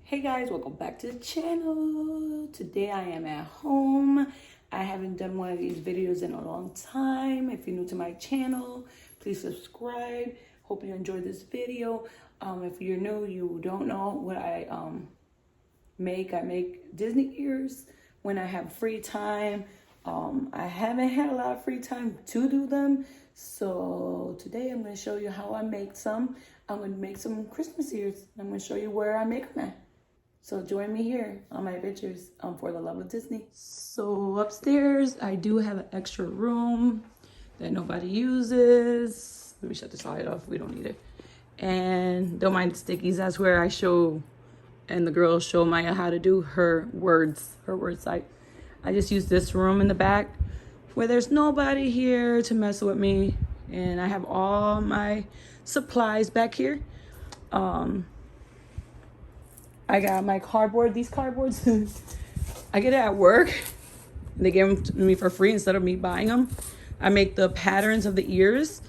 Hey guys, welcome back to the channel. Today I am at home. I haven't done one of these videos in a long time. If you're new to my channel, please subscribe. Hope you enjoyed this video. If you're new, you don't know what I make Disney ears when I have free time. I haven't had a lot of free time to do them. So today I'm going to show you how I make some. I'm going to make some Christmas ears. I'm going to show you where I make them at. So join me here on my adventures for the love of Disney. So upstairs, I do have an extra room that nobody uses. Let me shut this light off. We don't need it. And don't mind the stickies. That's where I show, and the girls show Maya how to do her word site. I just use this room in the back where there's nobody here to mess with me. And I have all my supplies back here. I got my cardboard. These cardboards, I get it at work. They gave them to me for free instead of me buying them. I make the patterns of the ears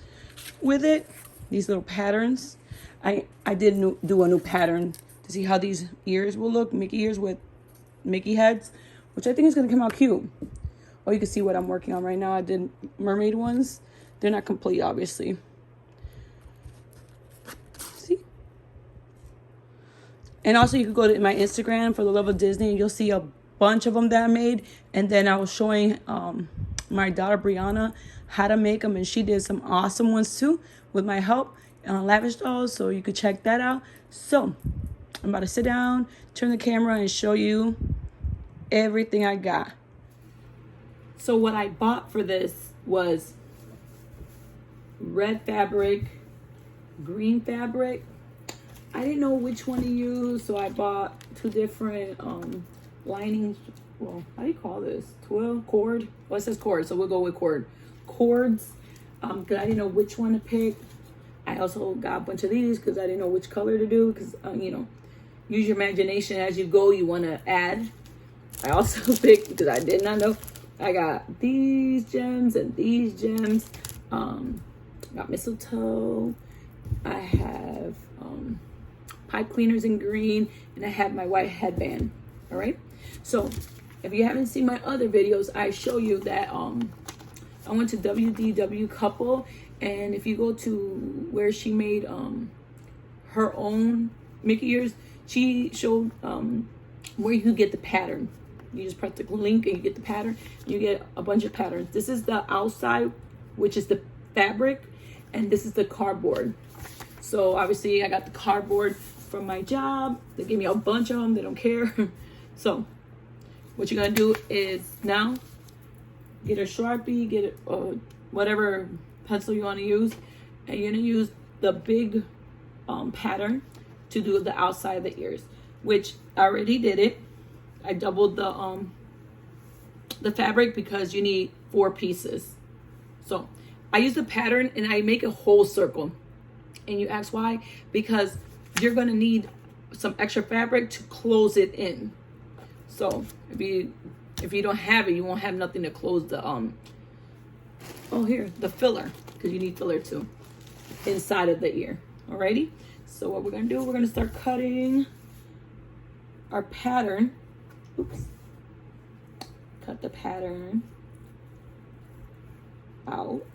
with it. These little patterns. I did do a new pattern to see how these ears will look. Mickey ears with Mickey heads, which I think is going to come out cute. Oh, you can see what I'm working on right now. I did mermaid ones. They're not complete, obviously. And also you can go to my Instagram for the love of Disney and you'll see a bunch of them that I made. And then I was showing my daughter Brianna how to make them. And she did some awesome ones too with my help on Lavish Dollz. So you could check that out. So I'm about to sit down, turn the camera and show you everything I got. So what I bought for this was red fabric, green fabric. I didn't know which one to use, so I bought two different linings. Well, how do you call this? Twill? Cord? Well, it says cord, so we'll go with cord. Cords, because I didn't know which one to pick. I also got a bunch of these because I didn't know which color to do, because, you know, use your imagination as you go. You want to add. I also picked, because I did not know, I got these gems and these gems. Got mistletoe. I have pipe cleaners in green, and I have my white headband. All right, so if you haven't seen my other videos, I show you that I went to WDW Couple, and if you go to where she made her own Mickey ears, she showed where you get the pattern. You just press the link and you get the pattern. You get a bunch of patterns. This is the outside, which is the fabric, and this is the cardboard. So obviously I got the cardboard from my job. They gave me a bunch of them. They don't care. So what you're gonna do is now get a Sharpie, get whatever pencil you want to use, and you're gonna use the big pattern to do the outside of the ears, which I already did it. I doubled the fabric because you need 4 pieces. So I use the pattern and I make a whole circle. And you ask why? Because you're going to need some extra fabric to close it in. So if you don't have it, you won't have nothing to close the the filler, because you need filler too inside of the ear. Alrighty, so what we're going to do, we're going to start cutting our pattern. Oops. Cut the pattern out.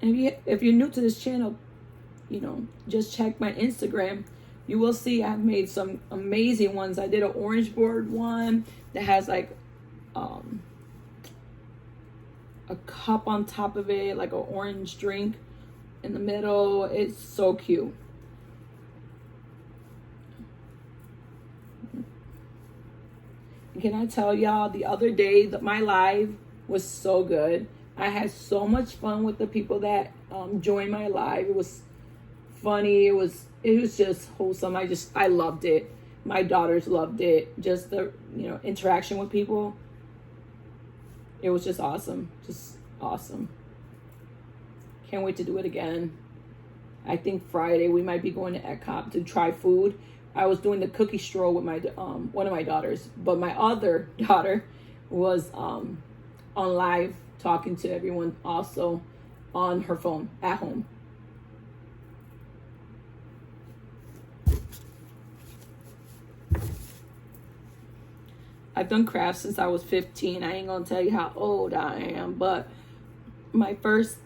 And if you're new to this channel, you know, just check my Instagram. You will see I've made some amazing ones. I did an orange board one that has like a cup on top of it, like an orange drink in the middle. It's so cute. Can I tell y'all, the other day that my live was so good. I had so much fun with the people that joined my live. It was funny. It was just wholesome. I loved it. My daughters loved it. Just the interaction with people. It was just awesome. Just awesome. Can't wait to do it again. I think Friday we might be going to APP to try food. I was doing the cookie stroll with my one of my daughters, but my other daughter was on live talking to everyone also on her phone at home. I've done crafts since I was 15. I ain't gonna tell you how old I am, but my first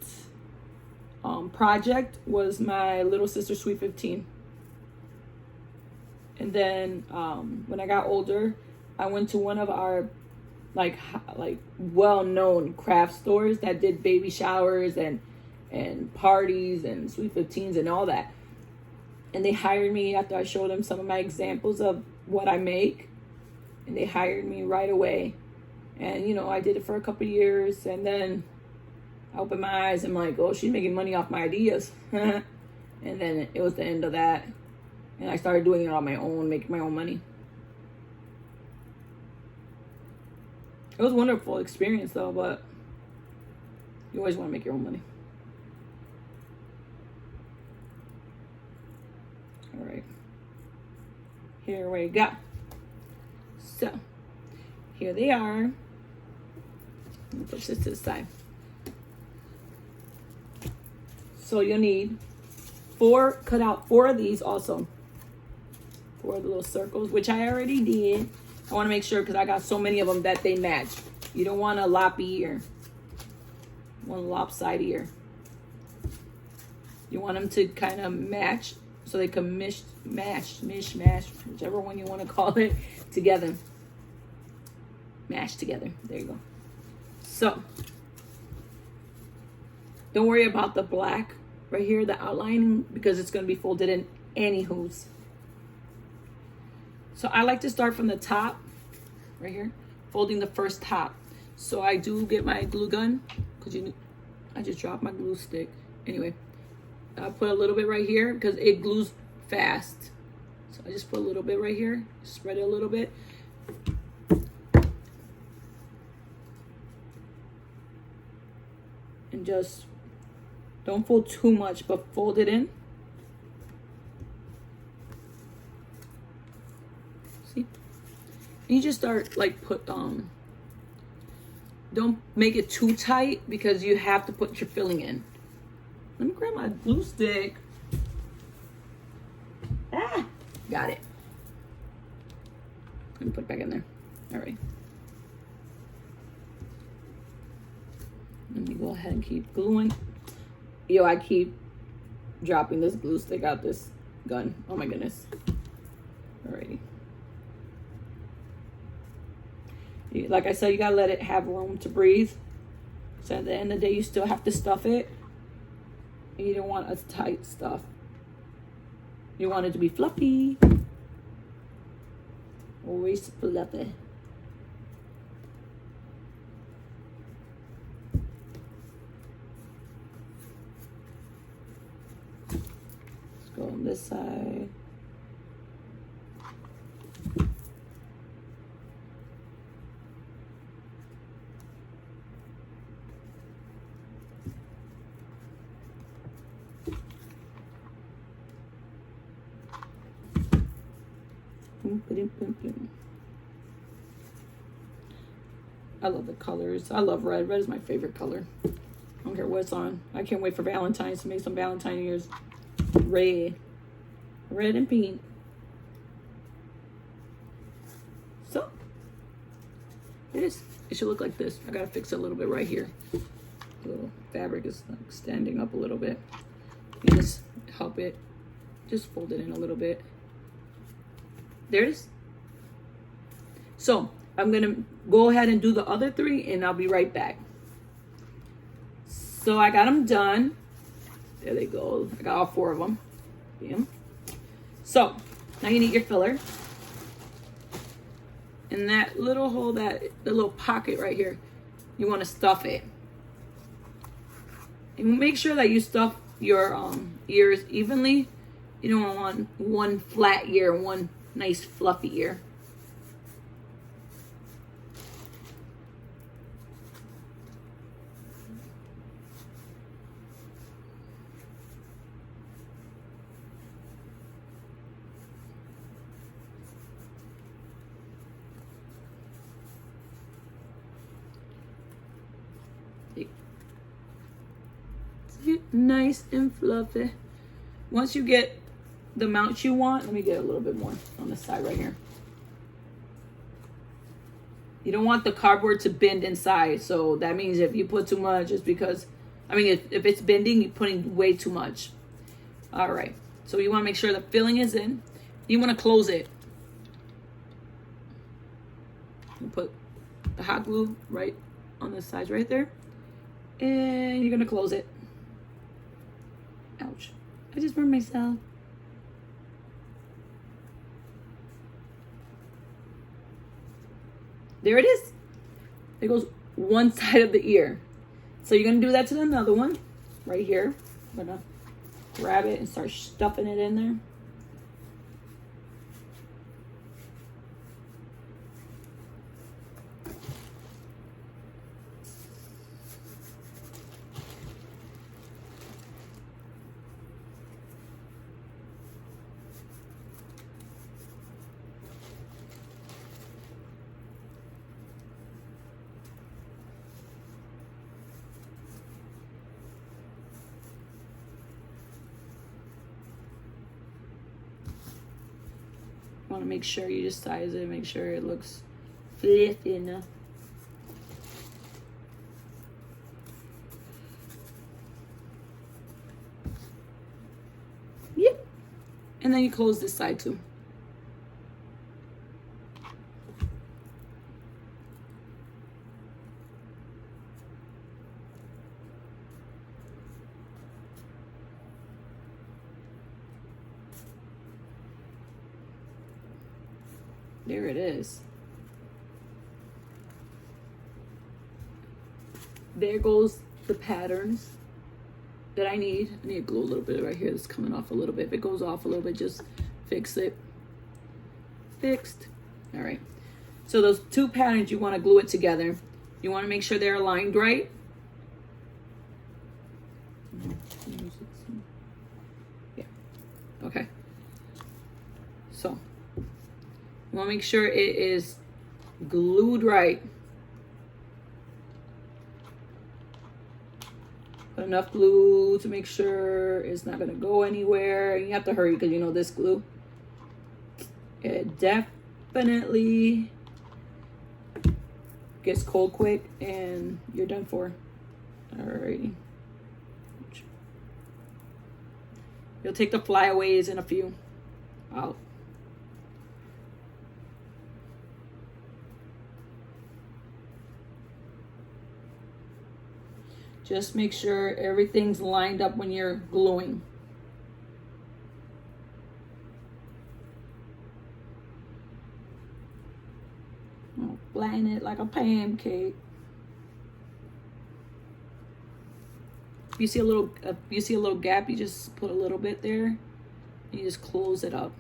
project was my little sister's Sweet 15. And then when I got older, I went to one of our like well-known craft stores that did baby showers and parties and Sweet 15s and all that. And they hired me after I showed them some of my examples of what I make. And they hired me right away. And, you know, I did it for a couple of years. And then I opened my eyes and I'm like, oh, she's making money off my ideas. And then it was the end of that. And I started doing it on my own, making my own money. It was a wonderful experience, though, but you always want to make your own money. All right. Here we go. So, here they are. Let me push this to the side. So, you'll need cut out 4 of these also. 4 of the little circles, which I already did. I want to make sure because I got so many of them that they match. You don't want a loppy ear. You want a lopsided ear. You want them to kind of match so they can mash, whichever one you want to call it, together. Mash together. There you go. So, don't worry about the black right here, the outlining, because it's going to be folded in anywho's. So I like to start from the top, right here, folding the first top. So I do get my glue gun, because I just dropped my glue stick. Anyway, I put a little bit right here, because it glues fast. So I just put a little bit right here, spread it a little bit. And just, don't fold too much, but fold it in. You just start like don't make it too tight because you have to put your filling in. Let me grab my glue stick. Ah, got it. Let me put it back in there. All right. Let me go ahead and keep gluing. Yo, I keep dropping this glue stick out this gun. Oh my goodness. Alrighty. Like I said, you gotta let it have room to breathe. So at the end of the day, you still have to stuff it. And you don't want a tight stuff. You want it to be fluffy. Always fluffy. Let's go on this side. I love the colors. I love red. Red is my favorite color. I don't care what it's on. I can't wait for Valentine's to make some Valentine ears. Red. Red and pink. So, it is. It should look like this. I gotta fix it a little bit right here. The little fabric is like standing up a little bit. You just help it. Just fold it in a little bit. There it is. So, I'm going to go ahead and do the other 3 and I'll be right back. So, I got them done. There they go. I got all 4 of them. Bam. So, now you need your filler. And that little hole, the little pocket right here, you want to stuff it. And make sure that you stuff your ears evenly. You don't want one flat ear, one nice fluffy ear. Nice and fluffy. Once you get the amount you want, let me get a little bit more on the side right here. You don't want the cardboard to bend inside. So that means if you put too much, it's because, I mean, if it's bending, you're putting way too much. All right. So you want to make sure the filling is in. You want to close it. You put the hot glue right on the sides right there. And you're going to close it. Ouch. I just burned myself. There it is. It goes one side of the ear. So you're going to do that to another one. Right here. I'm going to grab it and start stuffing it in there. Want to make sure you just size it, make sure it looks fluffy enough. Yep. And then you close this side too. There it is. There goes the patterns that I need. I need to glue a little bit right here. That's coming off a little bit. If it goes off a little bit, just fix it. Fixed. All right. So those two patterns, you want to glue it together. You want to make sure they're aligned right. Yeah. Okay. So you want to make sure it is glued right. Put enough glue to make sure it's not going to go anywhere. You have to hurry because you know this glue, it definitely gets cold quick and you're done for. Alrighty. You'll take the flyaways in a few out. Just make sure everything's lined up when you're gluing. Flatten it like a pancake. If you see a little gap, you just put a little bit there and you just close it up.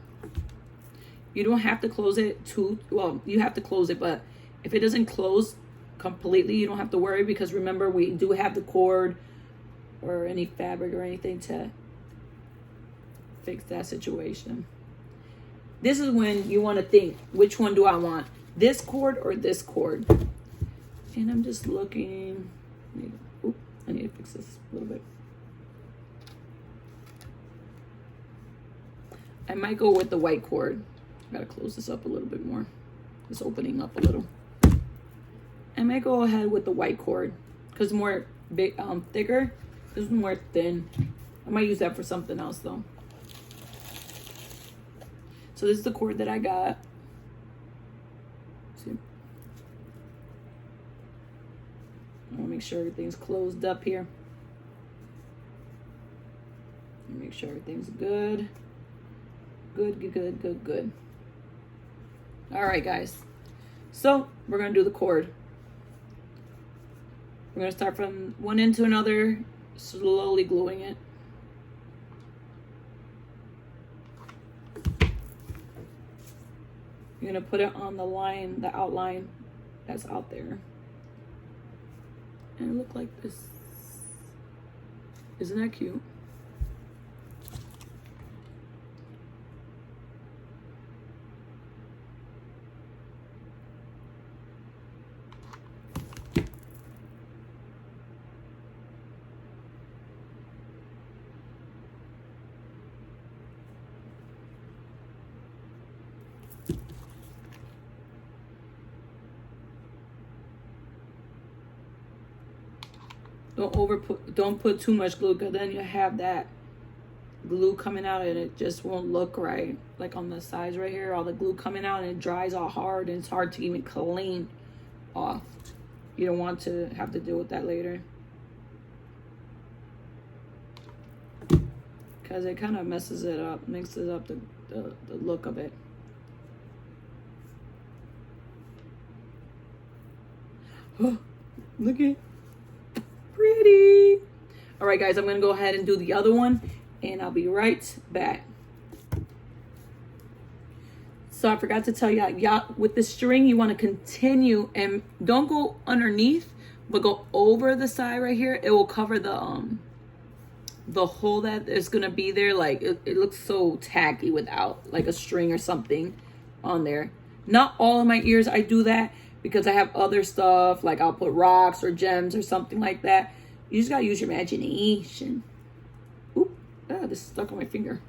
You don't have to close it too well. You have to close it, but if it doesn't close completely, you don't have to worry, because remember, we do have the cord or any fabric or anything to fix that situation. This is when you want to think, which one do I want, this cord or this cord? And I'm just looking. I need to fix this a little bit. I might go with the white cord. I gotta close this up a little bit more. It's opening up a little. I might go ahead with the white cord because more big, thicker. This is more thin. I might use that for something else though. So this is the cord that I got. See, I want to make sure everything's closed up here. Make sure everything's good. Good. All right, guys. So we're gonna do the cord. We're going to start from one end to another, slowly gluing it. You're going to put it on the line, the outline that's out there. And look like this. Isn't that cute? Don't put too much glue, because then you have that glue coming out and it just won't look right. Like on the sides right here, all the glue coming out and it dries all hard and it's hard to even clean off. You don't want to have to deal with that later, because it kind of messes it up, mixes up the look of it. Oh, look at pretty. All right, guys, I'm gonna go ahead and do the other one, and I'll be right back. So I forgot to tell you, with the string, you want to continue and don't go underneath, but go over the side right here. It will cover the hole that is gonna be there. Like it looks so tacky without like a string or something on there. Not all of my ears I do that, because I have other stuff, like I'll put rocks or gems or something like that. You just gotta use your imagination. Oop, this is stuck on my finger.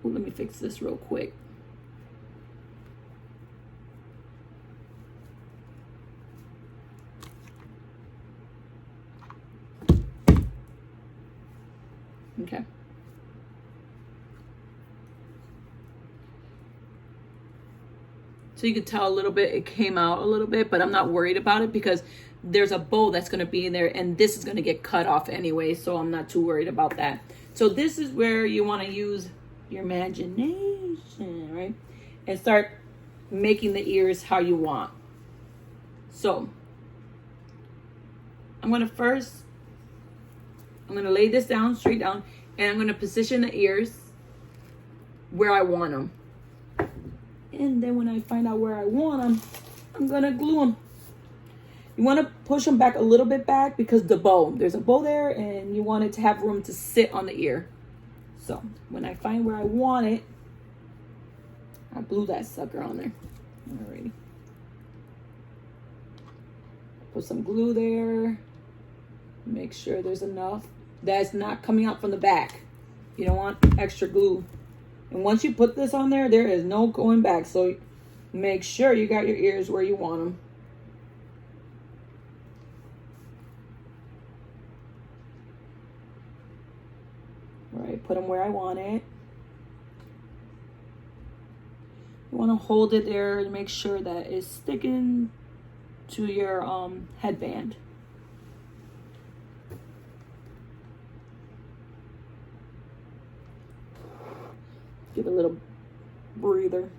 Ooh, let me fix this real quick. Okay. So you could tell a little bit, it came out a little bit, but I'm not worried about it because there's a bow that's going to be in there and this is going to get cut off anyway. So I'm not too worried about that. So this is where you want to use your imagination, right? And start making the ears how you want. So I'm going to lay this down, straight down, and I'm going to position the ears where I want them. And then when I find out where I want them, I'm going to glue them. You want to push them back a little bit back because there's a bow there and you want it to have room to sit on the ear. So when I find where I want it, I glue that sucker on there. Alrighty. Put some glue there. Make sure there's enough that's not coming out from the back. You don't want extra glue. And once you put this on there, there is no going back. So make sure you got your ears where you want them. All right, put them where I want it. You want to hold it there and make sure that it's sticking to your headband. Give it a little breather.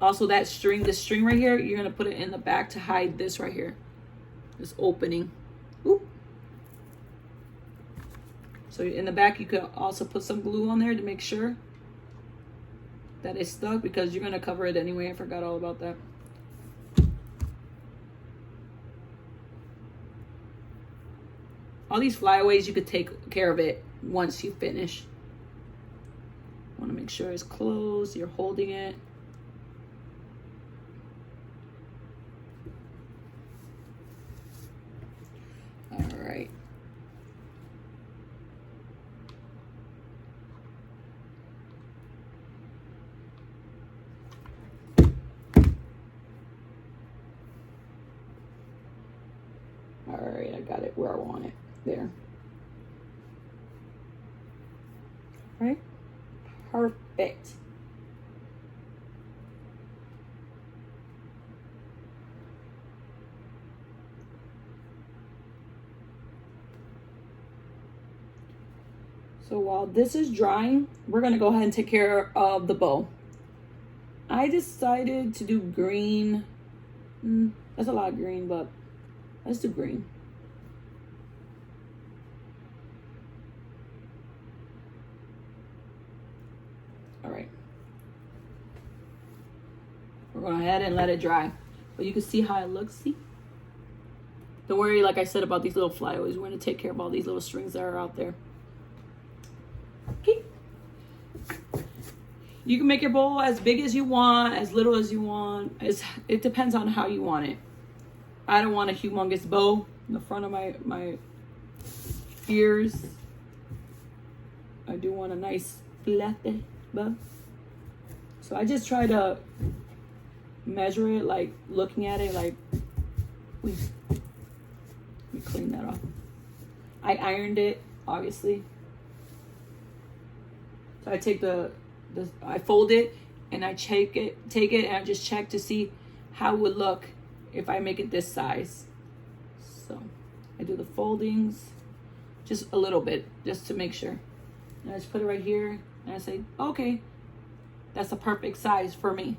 Also, the string right here, you're gonna put it in the back to hide this right here, this opening. Ooh. So in the back, you could also put some glue on there to make sure that it's stuck, because you're gonna cover it anyway. I forgot all about that. All these flyaways, you could take care of it once you finish. Want to make sure it's closed, you're holding it. All right. All right, I got it where I want it. There. Right? Perfect. So while this is drying, we're going to go ahead and take care of the bow. I decided to do green. That's a lot of green, but let's do green. All right. We're going to go ahead and let it dry. But you can see how it looks. See? Don't worry, like I said, about these little flyaways. We're going to take care of all these little strings that are out there. Okay. You can make your bowl as big as you want, as little as you want. It depends on how you want it. I don't want a humongous bow in the front of my ears. I do want a nice fluffy bow. So I just try to measure it, like looking at it, like let me clean that off. I ironed it, obviously. So I take I fold it and I take it and I just check to see how it would look if I make it this size. So I do the foldings just a little bit, just to make sure. And I just put it right here and I say, okay, that's the perfect size for me.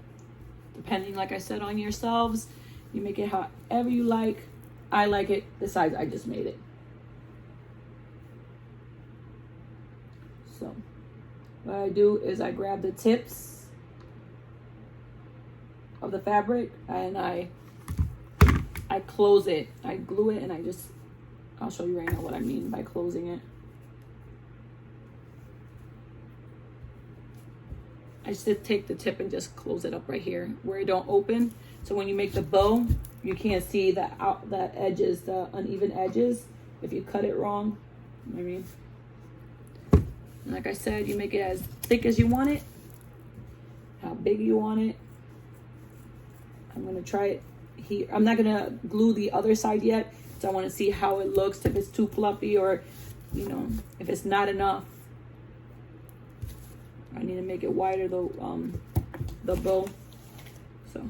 Depending, like I said, on yourselves, you make it however you like. I like it the size I just made it. So what I do is I grab the tips of the fabric and I close it. I glue it and I'll show you right now what I mean by closing it. I just take the tip and just close it up right here where it don't open. So when you make the bow, you can't see the edges, the uneven edges, if you cut it wrong. You know what I mean? And like I said, you make it as thick as you want it, how big you want it. I'm gonna try it here. I'm not gonna glue the other side yet, so I want to see how it looks, if it's too fluffy or, you know, if it's not enough. I need to make it wider, the bow. So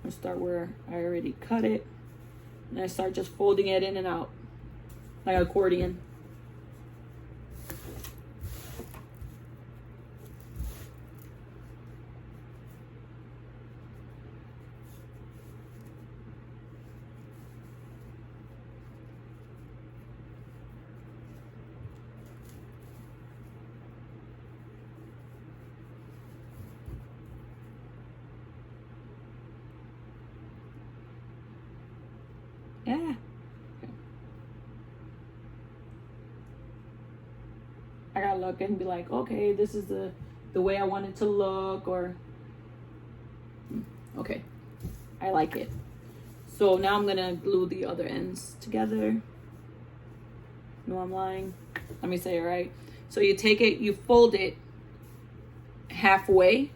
I start where I already cut it, and I start just folding it in and out like an accordion. Yeah. I gotta look and be like, okay, this is the way I want it to look, or okay, I like it. So now I'm gonna glue the other ends together. No, I'm lying. Let me say it right. So you take it, you fold it halfway.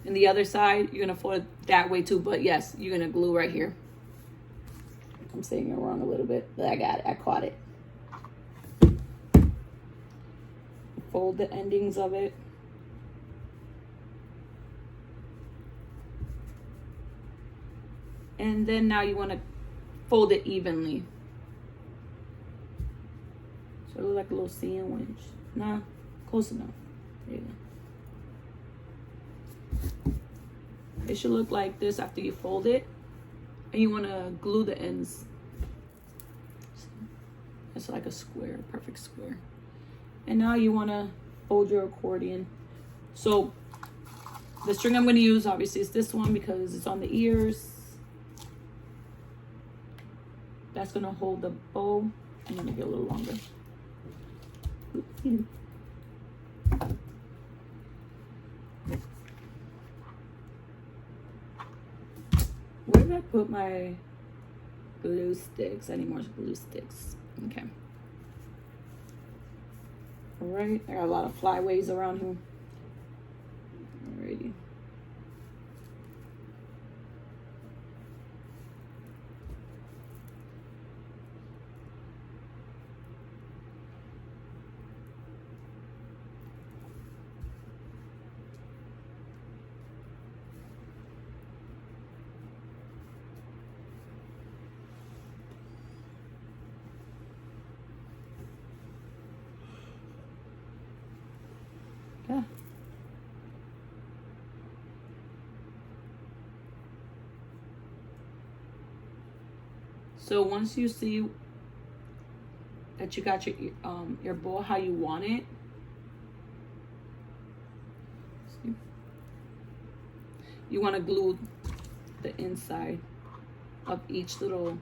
And the other side, you're gonna fold it that way too, but yes, you're gonna glue right here. I'm saying it wrong a little bit, but I got it, I caught it. Fold the endings of it. And then now you wanna fold it evenly. So it looks like a little sandwich. Nah, close enough. There you go. It should look like this after you fold it, and you want to glue the ends. It's like a square, perfect square. And now you want to fold your accordion. So the string I'm going to use obviously is this one because it's on the ears. That's going to hold the bow. I'm going to make it a little longer. Where did I put my glue sticks? I need more glue sticks. Okay. All right. I got a lot of flyaways around here. Alrighty. Yeah. So once you see that you got your bow how you want it, you want to glue the inside of each little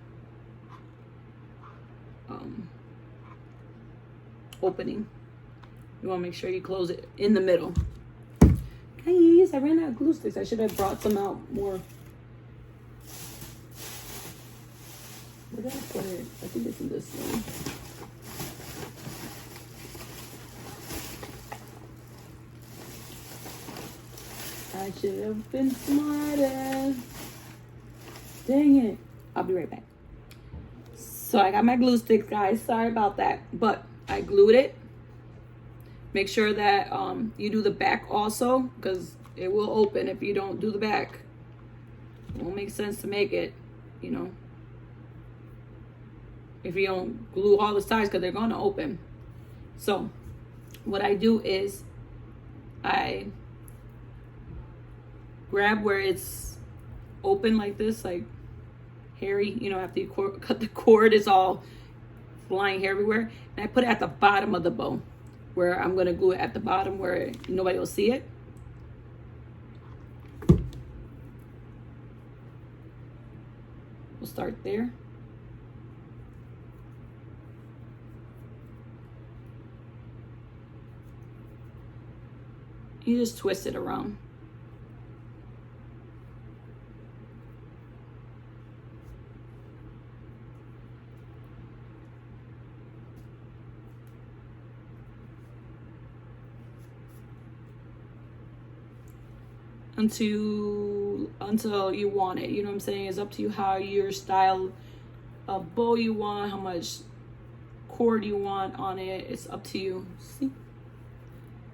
opening. You want to make sure you close it in the middle. Guys, I ran out of glue sticks. I should have brought some out more. Where did I put it? I think it's in this one. I I should have been smarter. Dang it. I'll be right back. So I got my glue sticks, guys. Sorry about that. But I glued it. Make sure that you do the back also, because it will open if you don't do the back. It won't make sense to make it, you know, if you don't glue all the sides, because they're going to open. So what I do is I grab where it's open like this, like hairy, you know, after you cut the cord, it's all flying hair everywhere. And I put it at the bottom of the bow, where I'm going to glue it at the bottom where nobody will see it. We'll start there. You just twist it around. Until you want it. You know what I'm saying? It's up to you how your style of bow you want, how much cord you want on it. It's up to you. See?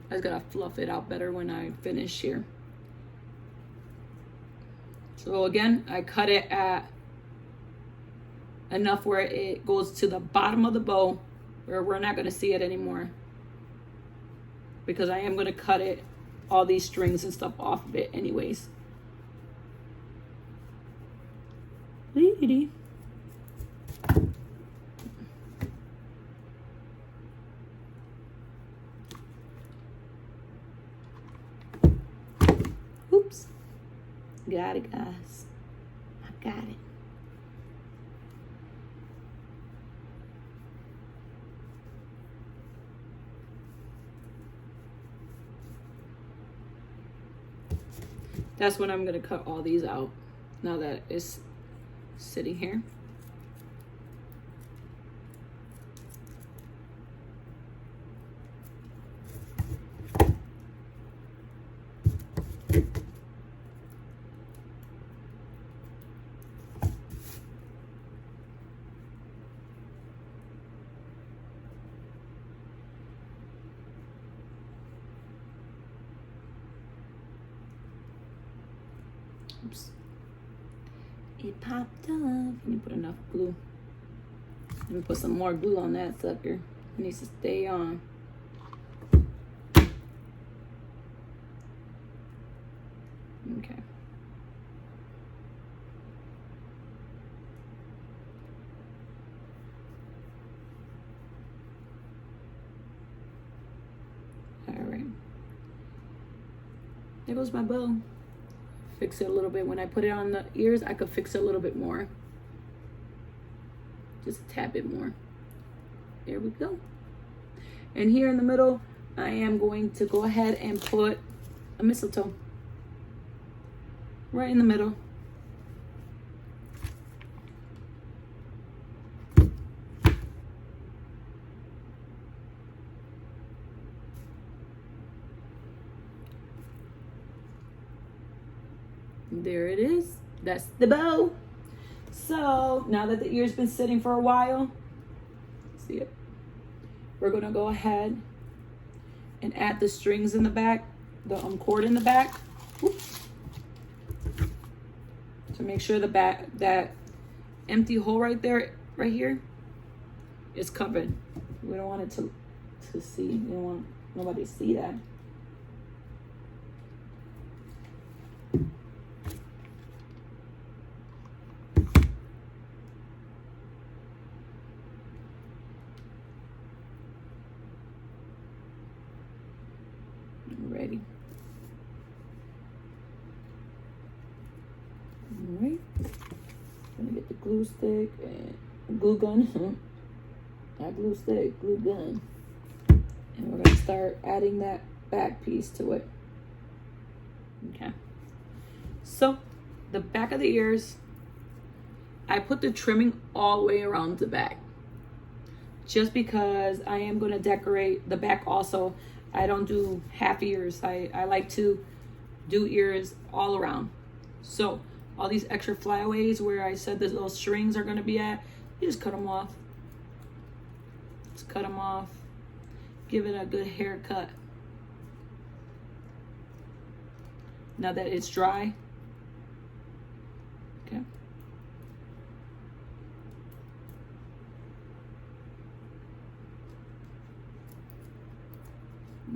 I just gotta fluff it out better when I finish here. So again, I cut it at enough where it goes to the bottom of the bow, where we're not gonna see it anymore, because I am gonna cut it, all these strings and stuff off of it anyways. Oops. Got it, guys. I got it. That's when I'm gonna cut all these out, now that it's sitting here. Oops. It popped off. Let me put enough glue. Let me put some more glue on that sucker. It needs to stay on. Okay. All right. There goes my bow. Fix it a little bit. When I put it on the ears, I could fix it a little bit more. Just a tad bit more. There we go. And here in the middle, I am going to go ahead and put a mistletoe. Right in the middle. There it is. That's the bow. So now that the ear's been sitting for a while, see it? We're gonna go ahead and add the strings in the back, the cord in the back. Oops. To make sure the back, that empty hole right there, right here, is covered. We don't want it to see. We don't want nobody to see that. Ready. All right. Gonna get the glue stick and glue gun. Not glue stick, glue gun. And we're gonna start adding that back piece to it. Okay. So the back of the ears, I put the trimming all the way around the back, just because I am gonna decorate the back also. I don't do half ears. I like to do ears all around. So all these extra flyaways where I said the little strings are going to be at, you just cut them off. Just cut them off. Give it a good haircut. Now that it's dry. Okay.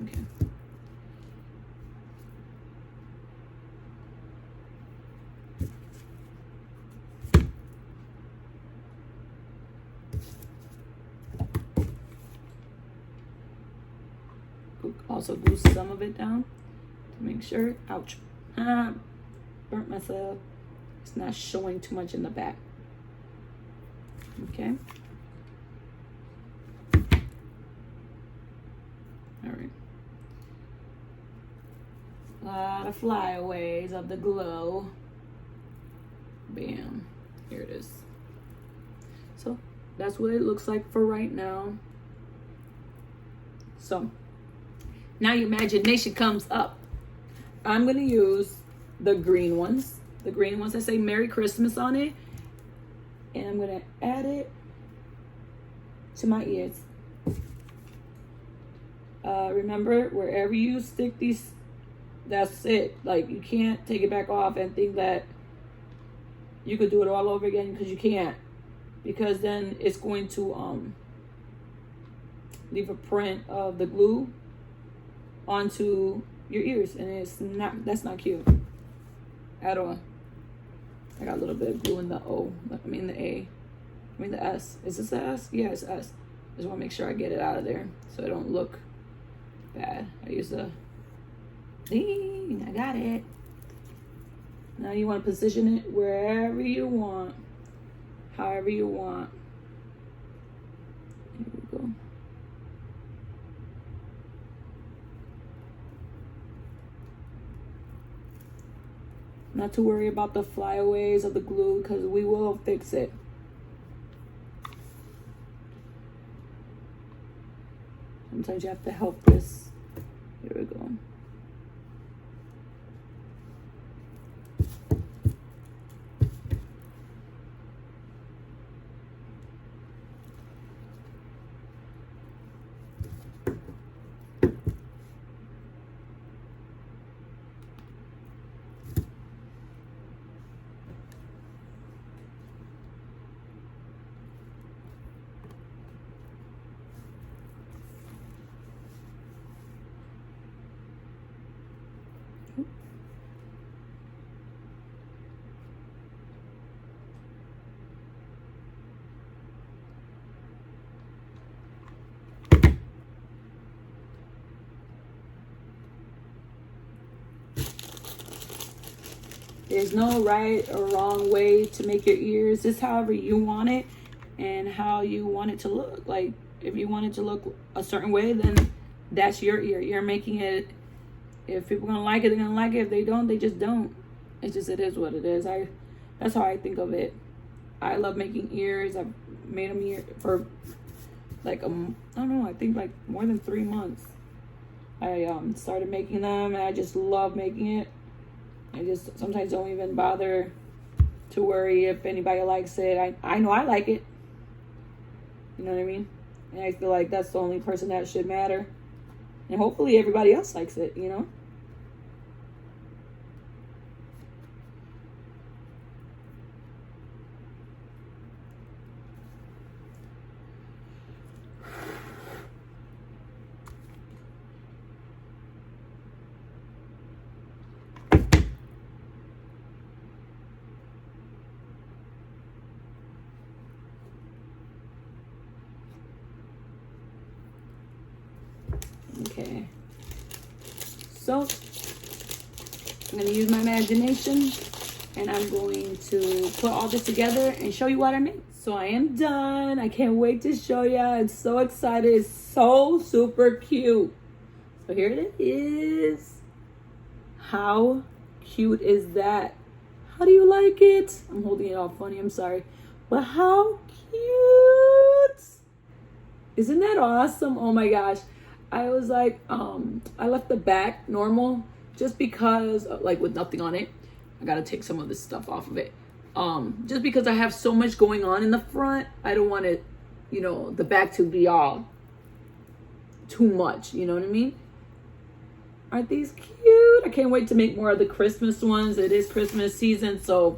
Okay. Also glue some of it down to make sure. Ouch. Burnt myself. It's not showing too much in the back. Okay. All right. A lot of flyaways of the glow. Bam. Here it is. So that's what it looks like for right now. So now your imagination comes up. I'm going to use the green ones. The green ones that say Merry Christmas on it. And I'm going to add it to my ears. Remember, wherever you stick these, that's it. Like, you can't take it back off and think that you could do it all over again, because you can't. Because then it's going to leave a print of the glue onto your ears, and that's not cute at all. I got a little bit of glue in the O. I mean the A. I mean the S. Is this the S? Yeah, it's S. Just want to make sure I get it out of there so it don't look bad. I use the ding. I got it. Now you want to position it wherever you want, however you want. Here we go. Not to worry about the flyaways of the glue, because we will fix it. Sometimes you have to help this. Here we go. There's no right or wrong way to make your ears. It's however you want it and how you want it to look. Like, if you want it to look a certain way, then that's your ear. You're making it. If people are gonna like it, they're gonna like it. If they don't, they just don't. It is what it is. That's how I think of it. I love making ears. I've made them ear for like I don't know, I think like more than 3 months. I started making them, and I just love making it. I just sometimes don't even bother to worry if anybody likes it. I know I like it. You know what I mean? And I feel like that's the only person that should matter. And hopefully everybody else likes it, you know? Okay, so I'm going to use my imagination, and I'm going to put all this together and show you what I made. So I am done. I can't wait to show you. I'm so excited. It's so super cute. So here it is. How cute is that? How do you like it? I'm holding it all funny. I'm sorry. But how cute. Isn't that awesome? Oh my gosh. I was like, I left the back normal just because, like with nothing on it, I gotta take some of this stuff off of it. Just because I have so much going on in the front, I don't want it, you know, the back to be all too much, you know what I mean? Aren't these cute? I can't wait to make more of the Christmas ones. It is Christmas season, so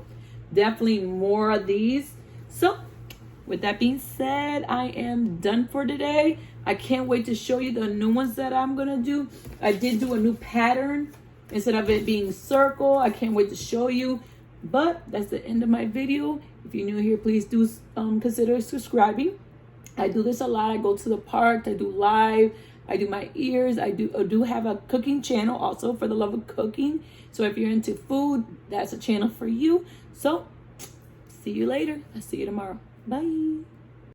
definitely more of these. So with that being said, I am done for today. I can't wait to show you the new ones that I'm gonna do. I did do a new pattern instead of it being circle. I can't wait to show you. But that's the end of my video. If you're new here, please do consider subscribing. I do this a lot. I go to the park. I do live. I do my ears. I do have a cooking channel also for the love of cooking. So if you're into food, that's a channel for you. So see you later. I'll see you tomorrow. Bye.